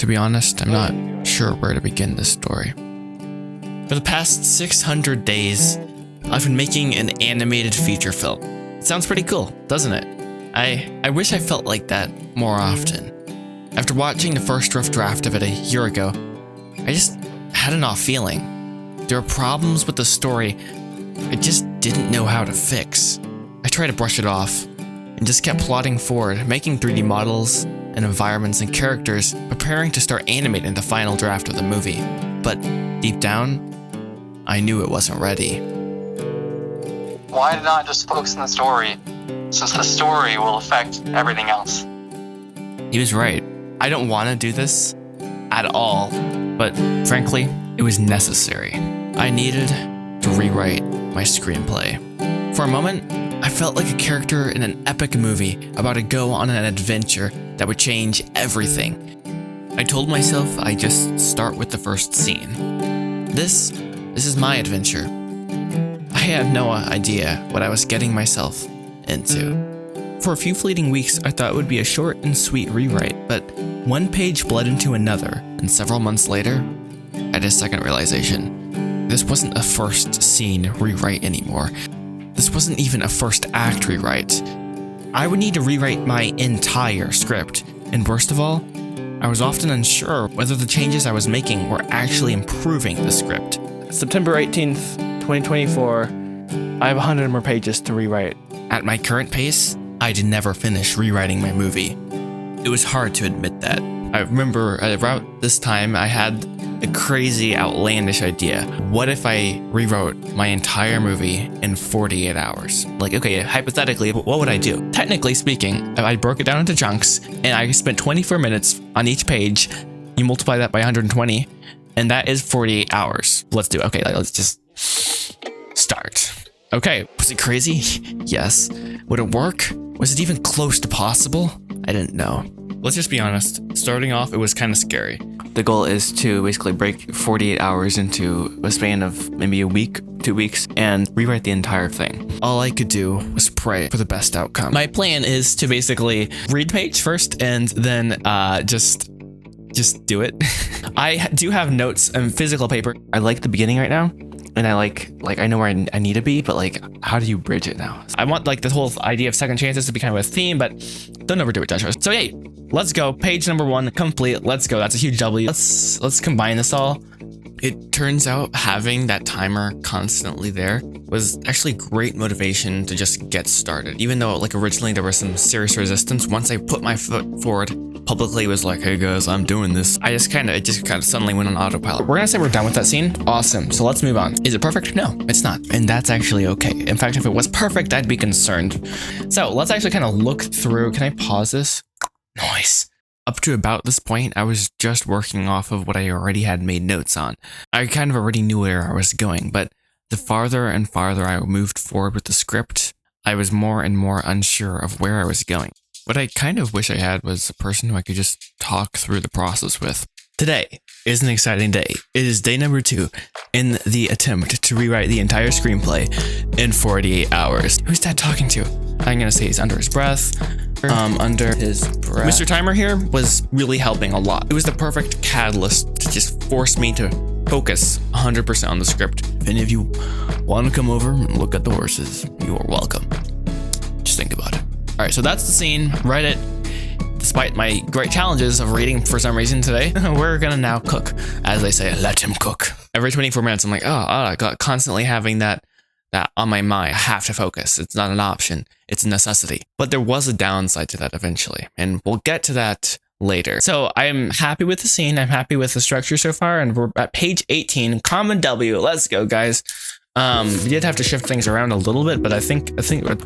To be honest, I'm not sure where to begin this story. For the past 600 days, I've been making an animated feature film. It sounds pretty cool, doesn't it? I wish I felt like that more often. After watching the first rough draft of it a year ago, I just had an off feeling. There were problems with the story I just didn't know how to fix. I tried to brush it off and just kept plodding forward, making 3D models and environments and characters, preparing to start animating the final draft of the movie. But deep down, I knew it wasn't ready. Why not just focus on the story, since the story will affect everything else? He was right. I don't want to do this at all, but frankly, it was necessary. I needed to rewrite my screenplay. For a moment, I felt like a character in an epic movie about to go on an adventure that would change everything. I told myself I'd just start with the first scene. This is my adventure. I had no idea what I was getting myself into. For a few fleeting weeks, I thought it would be a short and sweet rewrite, but one page bled into another, and several months later, I had a second realization. This wasn't a first scene rewrite anymore. This wasn't even a first act rewrite. I would need to rewrite my entire script, and worst of all, I was often unsure whether the changes I was making were actually improving the script. September 18th, 2024, I have 100 more pages to rewrite. At my current pace, I'd never finish rewriting my movie. It was hard to admit that. I remember around this time I had a crazy, outlandish idea. What if I rewrote my entire movie in 48 hours? Like, okay, hypothetically, what would I do? Technically speaking, I broke it down into chunks and I spent 24 minutes on each page. You multiply that by 120, and that is 48 hours. Let's do it. Okay, let's just start. Okay, was it crazy? Yes. Would it work? Was it even close to possible? I didn't know. Let's just be honest. Starting off, it was kind of scary. The goal is to basically break 48 hours into a span of maybe a week, 2 weeks, and rewrite the entire thing. All I could do was pray for the best outcome. My plan is to basically read the page first and then just do it. I do have notes and physical paper. I like the beginning right now. And I like I know where I need to be, but like, how do you bridge it now? I want like this whole idea of second chances to be kind of a theme, but don't overdo it, Joshua. So hey, let's go. Page number 1 complete. Let's go. That's a huge W. Let's combine this all. It turns out having that timer constantly there was actually great motivation to just get started. Even though like originally there was some serious resistance, once I put my foot forward publicly, was like, hey guys, I'm doing this. It just kind of suddenly went on autopilot. We're gonna say we're done with that scene. Awesome. So let's move on. Is it perfect? No, it's not. And that's actually okay. In fact, if it was perfect, I'd be concerned. So let's actually kind of look through. Can I pause this? Nice. Up to about this point, I was just working off of what I already had made notes on. I kind of already knew where I was going, but the farther and farther I moved forward with the script, I was more and more unsure of where I was going. What I kind of wish I had was a person who I could just talk through the process with. Today is an exciting day. It is day number 2 in the attempt to rewrite the entire screenplay in 48 hours. Who's Dad talking to? I'm gonna say he's under his breath. Under his breath. Mr. Timer here was really helping a lot. It was the perfect catalyst to just force me to focus 100% on the script. If any of you want to come over and look at the horses, you are welcome. Just think about it. All right, so that's the scene. Write it. Despite my great challenges of reading for some reason today, we're gonna now cook. As they say, let him cook. Every 24 minutes, I'm like, I got constantly having that on my mind. I have to focus. It's not an option. It's a necessity. But there was a downside to that eventually, and we'll get to that later. So I'm happy with the scene. I'm happy with the structure so far, and we're at page 18, common W. Let's go, guys. We did have to shift things around a little bit, but I think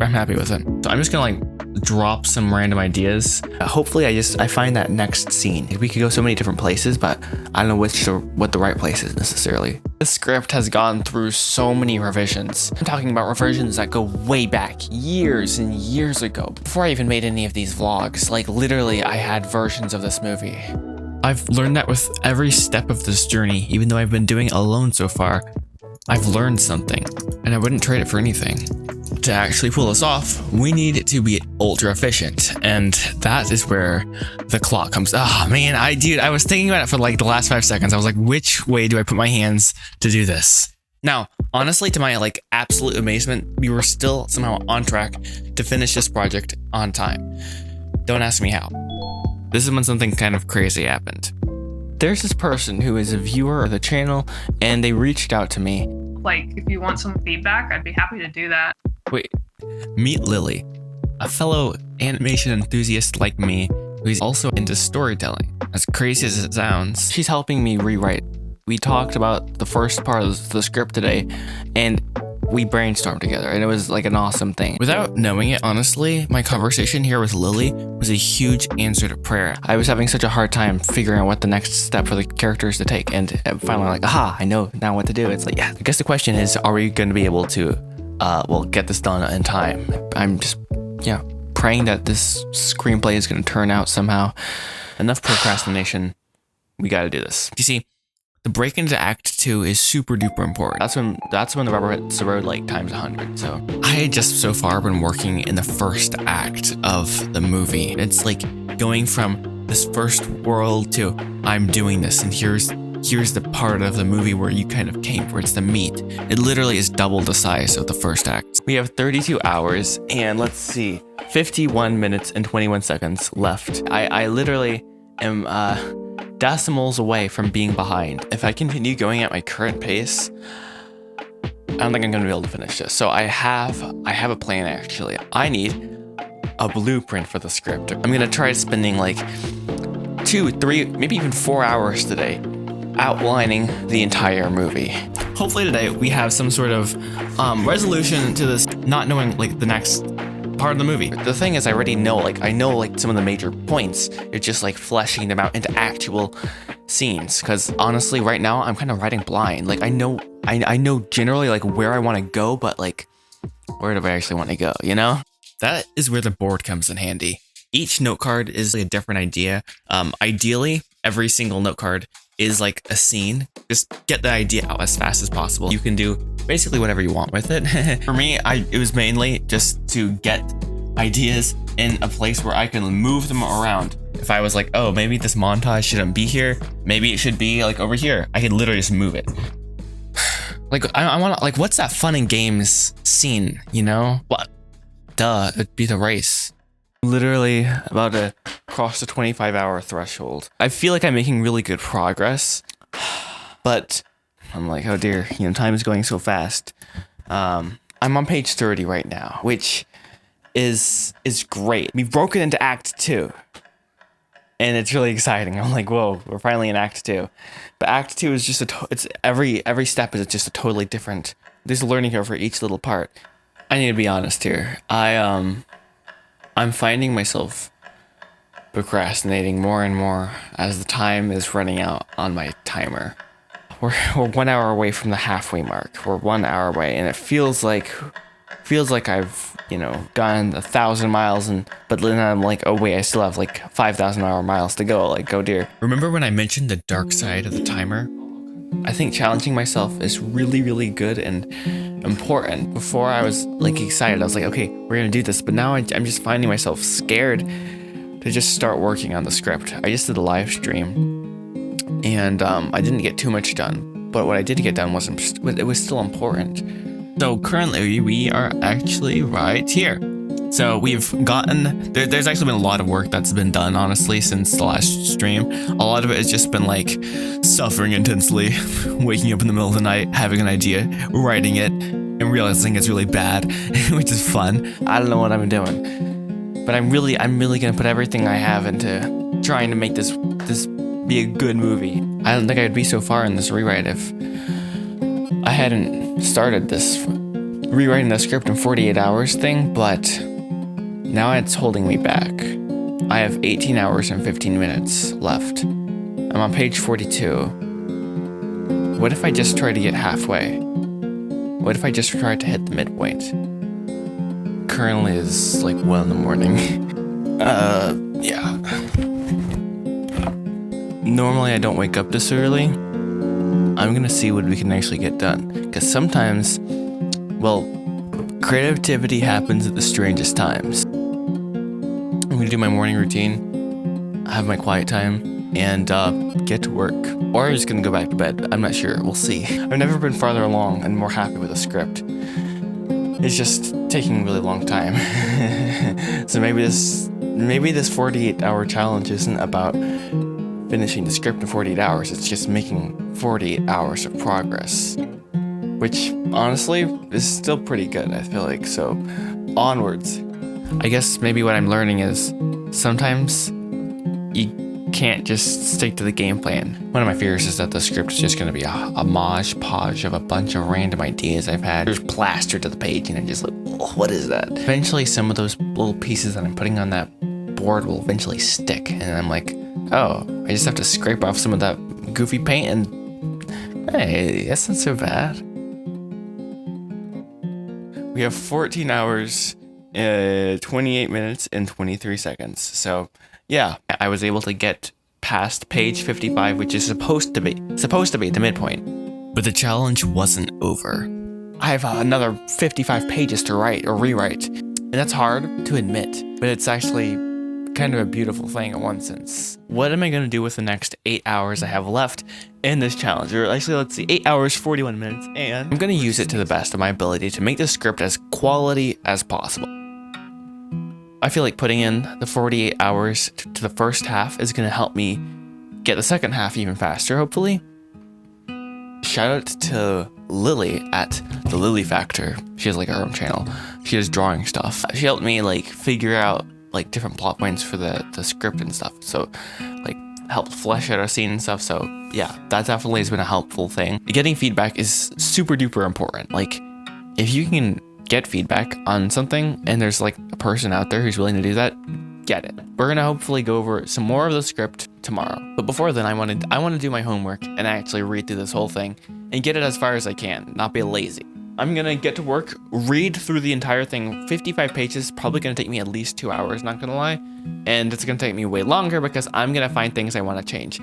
I'm happy with it. So I'm just gonna like drop some random ideas. Hopefully I find that next scene. We could go so many different places, but I don't know what the right place is necessarily. The script has gone through so many revisions. I'm talking about revisions that go way back, years and years ago. Before I even made any of these vlogs, like literally I had versions of this movie. I've learned that with every step of this journey, even though I've been doing it alone so far, I've learned something, and I wouldn't trade it for anything. to actually pull this off, we need to be ultra efficient. And that is where the clock comes. Oh man, I was thinking about it for like the last 5 seconds. I was like, which way do I put my hands to do this? Now, honestly, to my like absolute amazement, we were still somehow on track to finish this project on time. Don't ask me how. This is when something kind of crazy happened. There's this person who is a viewer of the channel, and they reached out to me. Like, if you want some feedback, I'd be happy to do that. Wait, meet Lily, a fellow animation enthusiast like me who's also into storytelling. As crazy as it sounds, She's helping me rewrite. We talked about the first part of the script today, and we brainstormed together, and it was like an awesome thing. without knowing it, honestly, my conversation here with Lily was a huge answer to prayer. I was having such a hard time figuring out what the next step for the characters to take, and finally like, aha, I know now what to do. It's like, yeah. I guess the question is, are we going to be able to, get this done in time? I'm just, praying that this screenplay is going to turn out somehow. Enough procrastination. We got to do this. You see, the break into Act 2 is super duper important. That's when the rubber hits the road like times 100. So I had just so far been working in the first act of the movie. It's like going from this first world to I'm doing this, and here's the part of the movie where you kind of came, where it's the meat. It literally is double the size of the first act. we have 32 hours and let's see, 51 minutes and 21 seconds left. I literally am decimals away from being behind. If I continue going at my current pace, I don't think I'm gonna be able to finish this. So I have a plan actually. I need a blueprint for the script. I'm gonna try spending like 2, 3, maybe even 4 hours today outlining the entire movie. Hopefully today we have some sort of resolution to this not knowing like the next part of the movie. The thing is, I already know, I know some of the major points. It's just like fleshing them out into actual scenes. Because honestly, right now I'm kind of writing blind. Like I know generally like where I want to go, but like where do I actually want to go? You know? That is where the board comes in handy. Each note card is like a different idea. Ideally, every single note card is like a scene. Just get the idea out as fast as possible. You can do basically whatever you want with it. For me, it was mainly just to get ideas in a place where I can move them around. If I was like, oh, maybe this montage shouldn't be here. Maybe it should be like over here. I could literally just move it. Like, I want to, like, what's that fun and games scene, you know? What? Duh, it'd be the race. Literally about to cross the 25-hour threshold. I feel like I'm making really good progress, but I'm like, oh dear, time is going so fast. I'm on page 30 right now, which is great. We've broken into Act 2, and it's really exciting. I'm like, whoa, we're finally in Act 2. But Act 2 is just it's every step is just a totally different. There's a learning curve for each little part. I need to be honest here. I'm finding myself procrastinating more and more as the time is running out on my timer. We're 1 hour away from the halfway mark. We're 1 hour away, and it feels like I've gone 1,000 miles, but then I'm like, oh wait, I still have like 5,000 miles to go. Like, oh dear. Remember when I mentioned the dark side of the timer? I think challenging myself is really, really good and important. Before I was like excited. I was like, okay, we're gonna do this. But now I'm just finding myself scared to just start working on the script. I just did a live stream, and I didn't get too much done. But what I did get done was still important. So currently we are actually right here. So we've gotten, there's actually been a lot of work that's been done, honestly, since the last stream. A lot of it has just been like suffering intensely, waking up in the middle of the night, having an idea, writing it, and realizing it's really bad, which is fun. I don't know what I'm doing, but I'm really gonna put everything I have into trying to make this be a good movie. I don't think I'd be so far in this rewrite if I hadn't started this rewriting the script in 48 hours thing, but now it's holding me back. I have 18 hours and 15 minutes left. I'm on page 42. What if I just try to get halfway? What if I just try to hit the midpoint? Currently is like 1 in the morning. Yeah. Normally I don't wake up this early. I'm gonna see what we can actually get done. Because sometimes, well, Creativity happens at the strangest times. I'm gonna do my morning routine, have my quiet time, and get to work. Or I'm just gonna go back to bed. I'm not sure. We'll see. I've never been farther along and more happy with a script. It's just taking a really long time. So maybe this 48-hour challenge isn't about finishing the script in 48 hours. It's just making 48 hours of progress, which honestly is still pretty good, I feel like. So onwards. I guess maybe what I'm learning is sometimes you can't just stick to the game plan. One of my fears is that the script is just going to be a mosh podge of a bunch of random ideas I've had just plastered to the page, and I'm just like, oh, what is that? Eventually some of those little pieces that I'm putting on that board will eventually stick, and I'm like, oh, I just have to scrape off some of that goofy paint, and hey, that's not so bad. We have 14 hours, 28 minutes, and 23 seconds. So yeah, I was able to get past page 55, which is supposed to be the midpoint. But the challenge wasn't over. I have another 55 pages to write or rewrite, and that's hard to admit, but it's actually kind of a beautiful thing in one sense. What am I going to do with the next 8 hours I have left in this challenge? Or actually, let's see, 8 hours, 41 minutes, and I'm going to use it to the best of my ability to make the script as quality as possible. I feel like putting in the 48 hours to the first half is going to help me get the second half even faster, hopefully. Shout out to Lily at the Lily Factor. She has like her own channel. She does drawing stuff. She helped me like figure out like different plot points for the script and stuff. So like helped flesh out a scene and stuff. So yeah, that definitely has been a helpful thing. Getting feedback is super duper important. Like if you can get feedback on something and there's like a person out there who's willing to do that, get it. We're gonna hopefully go over some more of the script tomorrow. But before then, I want to do my homework and actually read through this whole thing and get it as far as I can, not be lazy. I'm gonna get to work, read through the entire thing, 55 pages, probably gonna take me at least 2 hours, not gonna lie. And it's gonna take me way longer because I'm gonna find things I wanna change.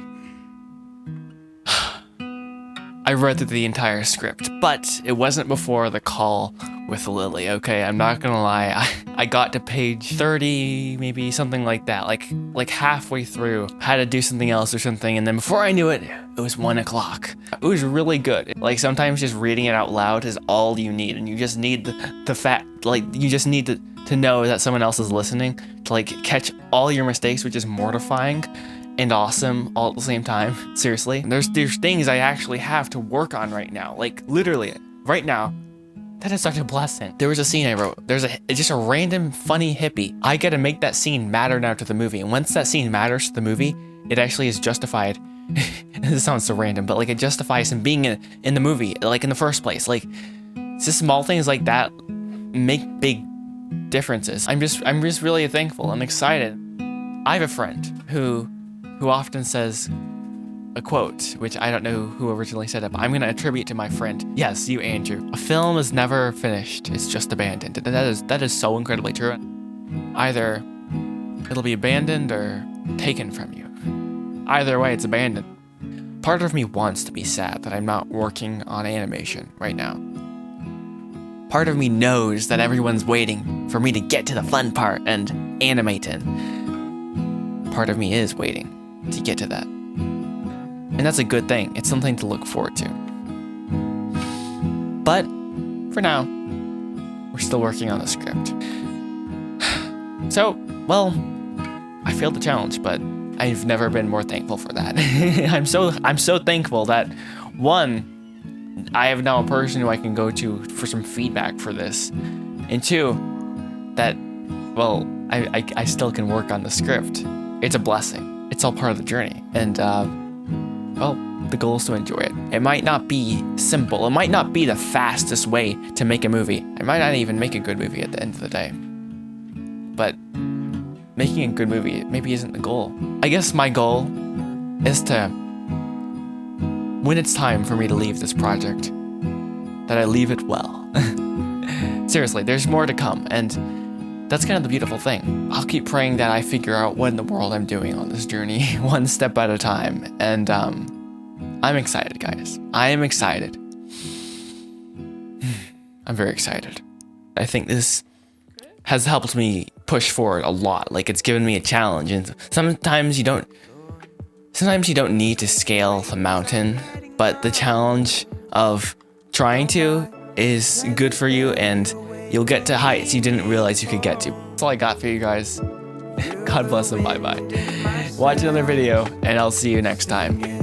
I read through the entire script, but it wasn't before the call with Lily, okay? I'm not gonna lie, I got to page 30, maybe something like that, like halfway through, had to do something else or something, and then before I knew it, it was 1 o'clock. It was really good. Like sometimes just reading it out loud is all you need, and you just need the fact, like you just need to know that someone else is listening to like catch all your mistakes, which is mortifying and awesome all at the same time. Seriously, there's things I actually have to work on right now, like literally right now. That is such a blessing. There was a scene I wrote. There's just a random funny hippie. I gotta make that scene matter now to the movie. And once that scene matters to the movie, it actually is justified. This sounds so random, but like it justifies him being in the movie, like in the first place. Like just small things like that make big differences. I'm just really thankful. I'm excited. I have a friend who often says a quote, which I don't know who originally said it, but I'm going to attribute to my friend. Yes, you, Andrew. A film is never finished. It's just abandoned. And that is so incredibly true. Either it'll be abandoned or taken from you. Either way, it's abandoned. Part of me wants to be sad that I'm not working on animation right now. Part of me knows that everyone's waiting for me to get to the fun part and animating. Part of me is waiting to get to that. And that's a good thing. It's something to look forward to. But for now, we're still working on the script. So, well, I failed the challenge, but I've never been more thankful for that. I'm so thankful that one, I have now a person who I can go to for some feedback for this. And two, that, well, I still can work on the script. It's a blessing. It's all part of the journey. And, well, the goal is to enjoy it. It might not be simple. It might not be the fastest way to make a movie. I might not even make a good movie at the end of the day. But making a good movie maybe isn't the goal. I guess my goal is to, when it's time for me to leave this project, that I leave it well. Seriously, there's more to come, and that's kind of the beautiful thing. I'll keep praying that I figure out what in the world I'm doing on this journey, one step at a time. And I'm excited, guys. I am excited. I'm very excited. I think this has helped me push forward a lot. Like, it's given me a challenge, and sometimes you don't need to scale the mountain, but the challenge of trying to is good for you, and you'll get to heights you didn't realize you could get to. That's all I got for you guys. God bless and bye-bye. Watch another video, and I'll see you next time.